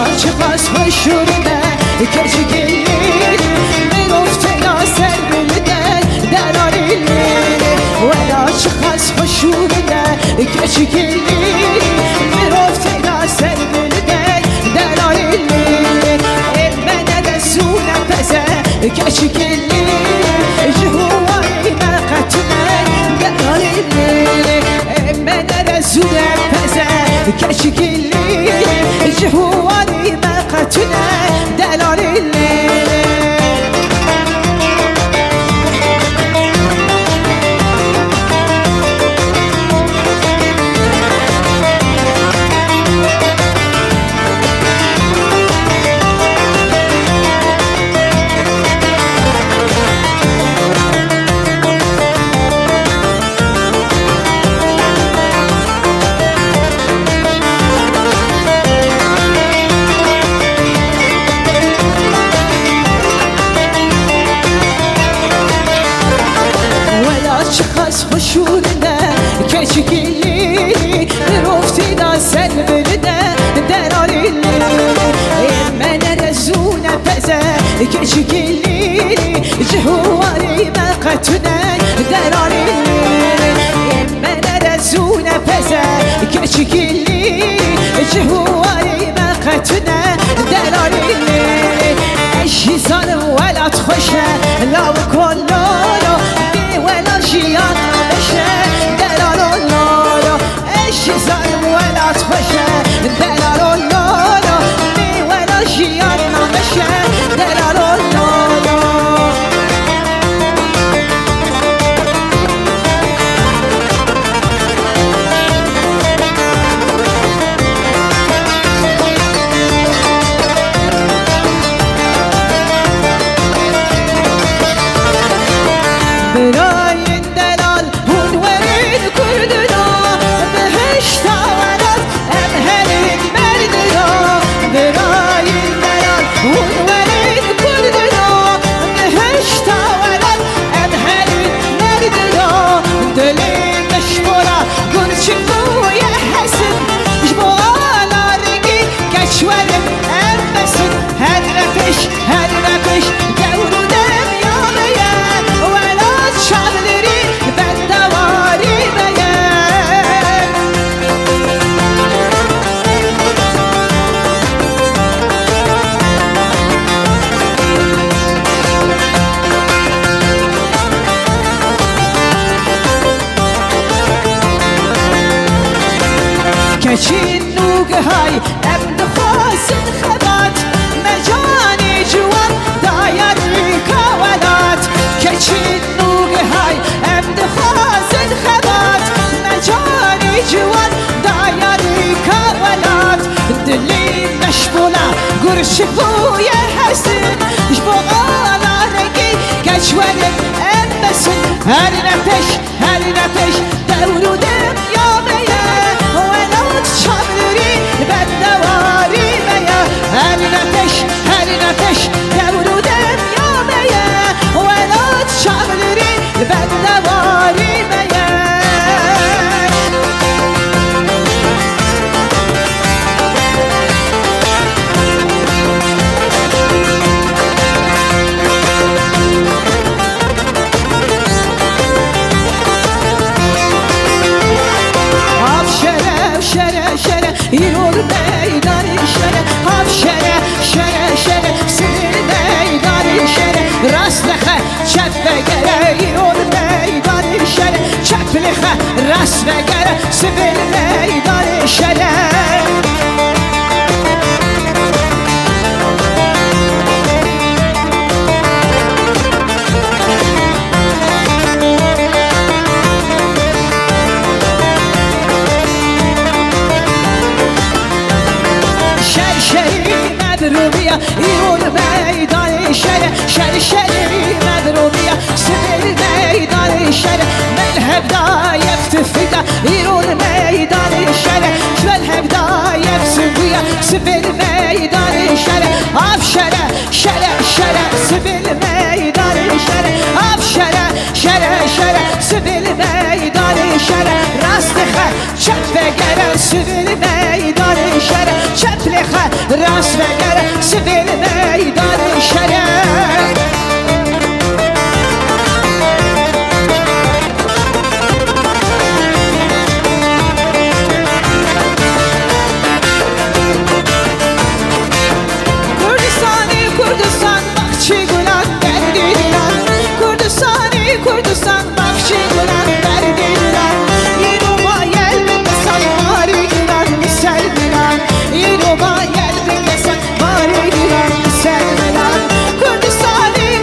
چه بس خوشونه کچگیلی میگفته ناصر بلده دلالیلی ولا چه بس خوشونه کچگیلی میگفته ناصر بلده دلالیلی من رسول پزه کچگیلی جهواری مقتونه دلالیلی من رسول پزه کچگیلی جهواری مقتونه دلالیلی خوشونه کچگیلی رفتی ناصر بلده دلالیلی من رزونه پزه کچگیلی جهواری مقتونه دلالیلی من رزونه پزه کچگیلی جهواری مقتونه دلالیلی اشی زن ولد خوشه لاو کلالو بی ولا جیان برای دلال هون ورید کردنا بهشت آورد امهرین مردنا برای دلال هون ورید کردنا بهشت آورد امهرین مردنا دلی مشبورا گرچه بوی حسن جبالا رنگی کچورم امبسن هر رفش دورو دم یامه شادری بدواری بیان کچین نوگه های امد خواستن خبات مجانی جوان دایری کولات کچین امد خواستن خبات مجانی جوان دایری کولات دلی مشبولا گرش بوی حسن جبالا رنگی کچورم امبسن هر نفش دورو دم یامه ولات چابری بدواری بیا هر نفش دورو دم یامه ولات چابری بدواری بیان آب شره یور میدانی شره آب شره سیر میدانی شره راست لخه چپ بگره یور میدانی شره چپ لخه راست بگره سیر میدانی شره ایرون میدان شری مدروبیه سبیل میدان شر ملحب دایف تفیده ایرون میدان شر ملحب دایف سبیه سبیل میدان شر آب شر سبیل میدان شر آب شر سبیل میدان شر راست خه چپ بگره سبیل میدان شر چپ لخه راس بگر سفید میدان شرف Kurdistan bakşı gülen derdi gülen Yiruma yel bindesen bari gülen misal gülen Yiruma yel bindesen bari gülen misal gülen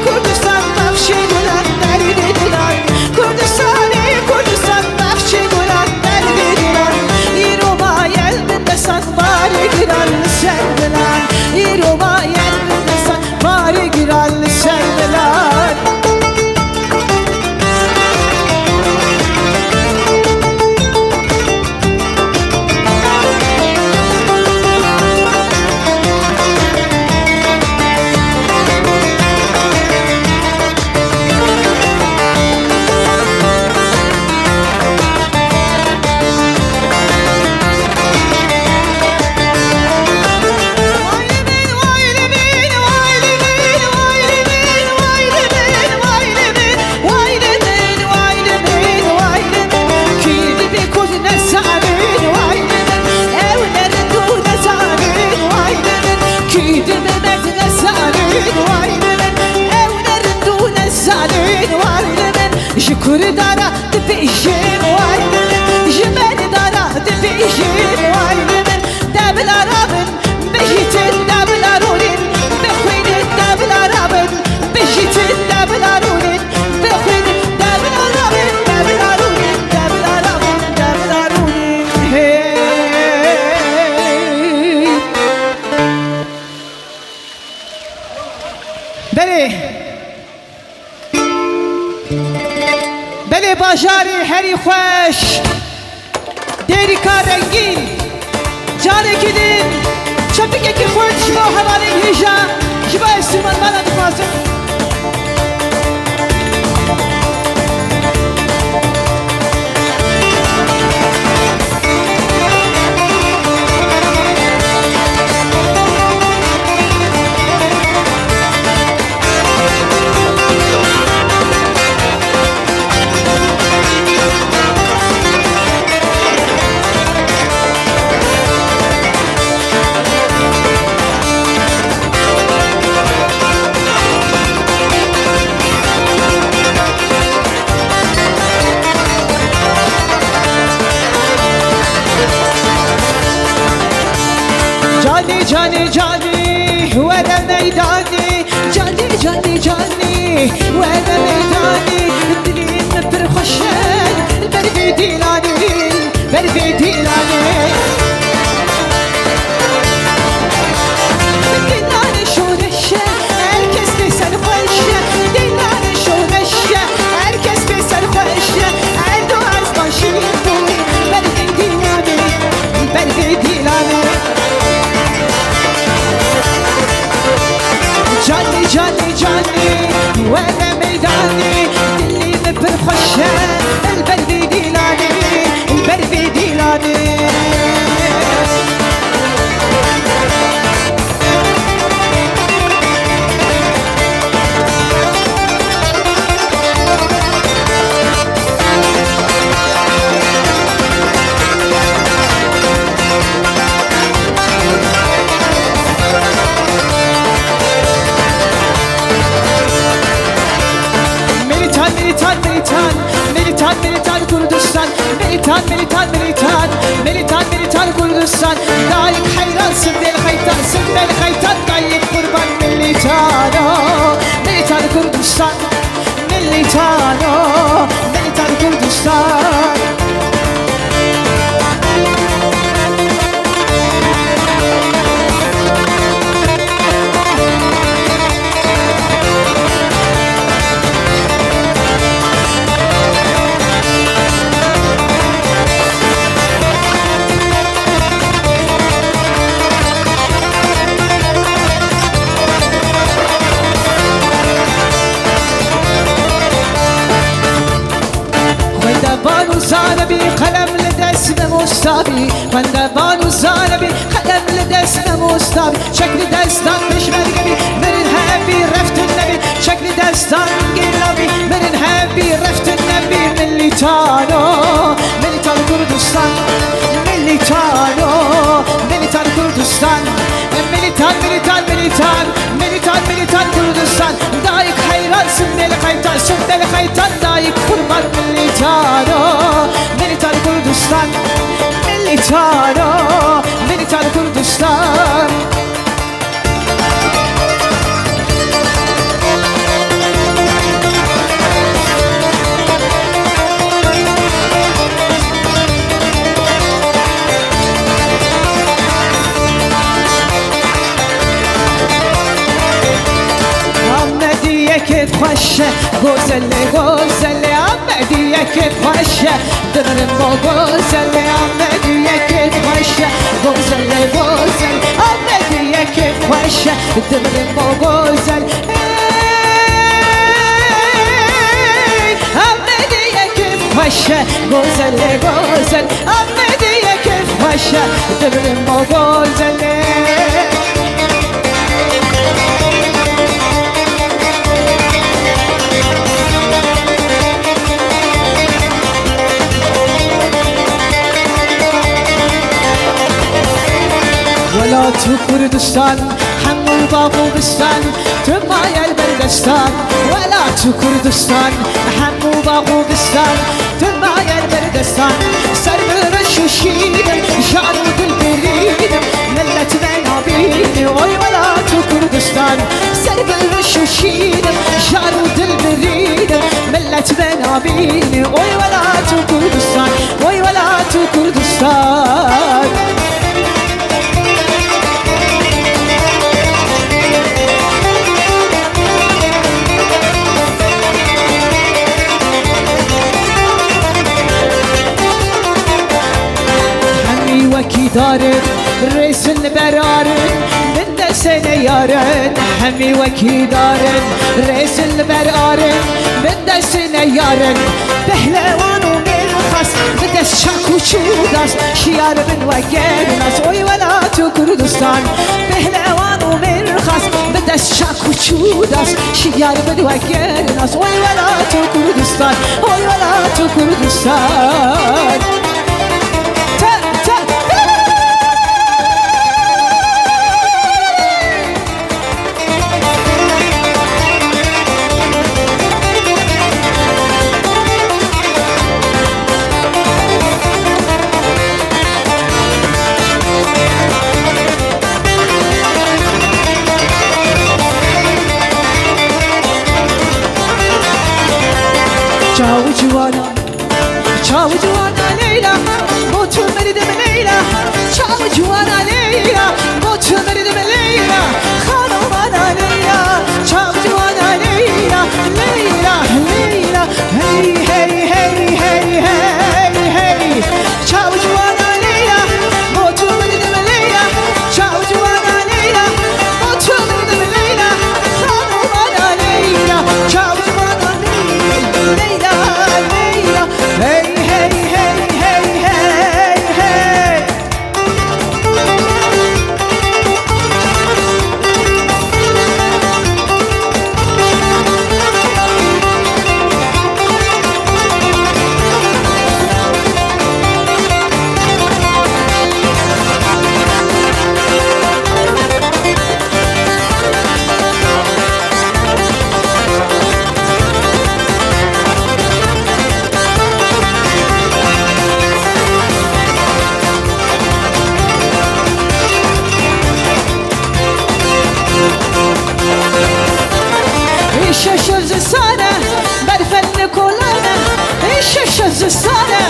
Kurdistan bakşı gülen derdi gülen Kurdistan bakşı gülen derdi gülen Yiruma yel bindesen bari gülen misal gülen Yiruma yel bindesen bari gülen misal gülen Kurdara dibişim vaynemin Jimeni dara dibişim vaynemin Debil arabın bejitin debil arunin Bekhwinin debil arabın bejitin debil arunin Bekhwinin debil arabın debil arunin Debil arabın debil arunin Hey بله باجاری هری خوش دیری کار رنگین جانه کدین چپیگه که خود شما حواله هیجا جبا استرمان مالا دفازم جانی جانی ولا میدانی جانی جانی جانی ولا میدانی دلیم پر خوشن برفی دیلانی برفی دیلانی دیلانی شورشه herkes bir sarhoşe دیلانی شورشه herkes bir sarhoşe Erdoğan başını برفی دیلانی برفی دیلانی جاني جاني جاني وانا ميداني اللي مبر خشان البربي ديلاني البربي ديلاني ميليتان كردستان دايق حيران سبدي الخيطان دايق قربان ميليتان كردستان ميليتان كردستان زانبي قلم لدسم مصابي من دبان زانبي قلم لدسم مستبی شکلی دستان بشمرگمی برین هبی رفت النبی شکلی دستان گلابی برین هبی رفت النبی ملیتانو ملیتان کردستان ملیتانو ملیتان کردستان ملیتان ملیتان ملیتان ملیتان ملیتان کردستان دایک حیران سندل خیتان سندل خیتان دایک kurban ملیتانو ملیتان کردستان ملیتانو ملیتان کردستان كيف خوشه گوزله گوزله آمدیه که خوشه دلم با گوزله آمدیه که خوشه گوزله گوزله آمدیه که خوشه دلم با گوزله آمدیه که خوشه گوزله گوزله آمدیه که خوشه دلم با گوزله ولا تو كردستان حمو باغو بستان تمايا البردستان ولا تو كردستان حمو باغو بستان تمايا البردستان سربر الشوشيد شعر البريد ملت منابين ولا تو كردستان سربر الشوشيد شعر البريد ملت منابين ولا تو كردستان ولا تو كردستان وكي دارن رئيس البرارن من دسنة يارن همي وكي دارن رئيس البرارن من دسنة يارن بهلوان ومرخص بدس شاكو شوداس شيار من وكين ناس وي ولا تو كردستان بهلوان ومرخص بدس شاكو شوداس شيار من وكين ناس وي ولا تو كردستان وي ولا تو كردستان چاو جوانا ليلى موت مريد من ليلى چاو جوانا ليلى موت مريد من ليلى خانو مانا ليلى چاو جوانا ليلى ليلى ليلى هي هي هي هي هي هي چاو جوانا ليلى موت مريد من ليلى چاو جوانا ليلى موت مريد من ليلى خانو مانا ليلى چاو جوانا ليلى Hey, hey, hey, hey, hey, hey. الزسانة بالفن كولانا الشش الزسانة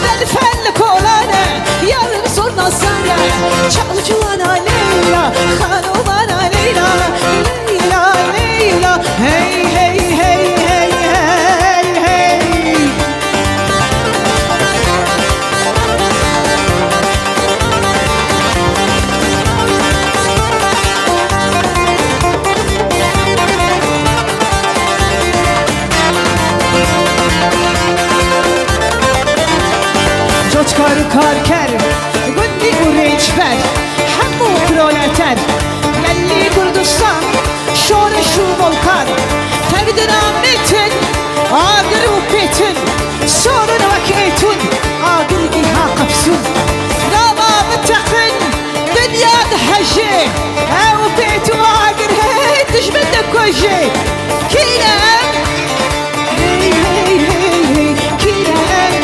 بالفن كولانا يا رسولنا السنة شعو جوانا ليلى خانو مانا ليلى ليلى ليلى هي هي هي هي هي هي کار کر گندی و ریچ بر همو کرای yeter. Yelli Kurdistan şöyle şu volkan tevdin ahmetin ağır upetin sorun vakitun ağır giha kapsun rama mıtakın dünya dehşe ev beytu ağır heytiş bende koje kirem hey hey hey hey kirem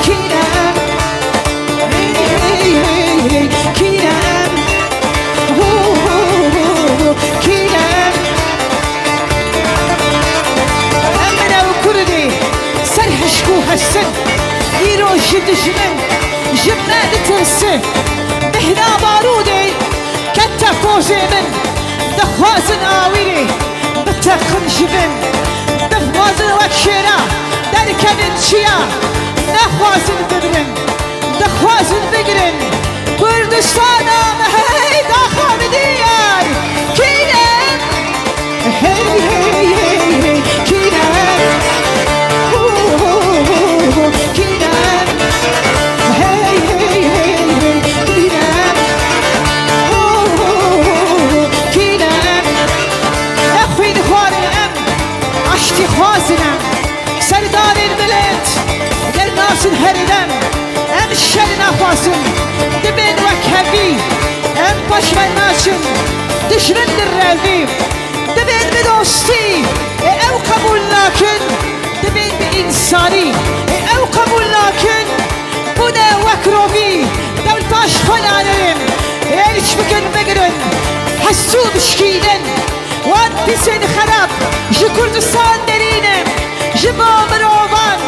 kirem hey hey hey kirem kirem emre و کردی سرحشکو هستن ایرو جدجمن جمعه تنسن مهنا بارودي كتا فوزي من دخوازن آويلي بتخن جبن دخوازن وكشيرا دركبن شيا نخوازن ببرن دخوازن بقرن كردستانا مهي داخل ديار كينام هي هي هي هي كينام كينام هي هي هي هي كينام كينام اخوي دخوار الام عشتي خوازنم سردار الملت در ناس الهردم ام الشر نخوازن دبن وكهبي ام باشمن ناشن دشمن الرافيم دبن بدوستي او قبول لكن دبن بإنساني او قبول لكن بنا وكروبي دول باش خلالهم ايش بكن بقرن حسو بشكيدن وان بسن خراب جي كردستان درينم جي بامر اوبان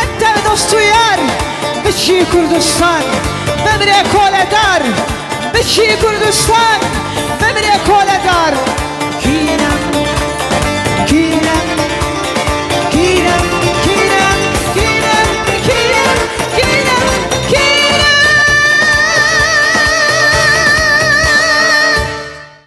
انت بدوستو يار بشي كردستان بمره كولدار بشي كردستان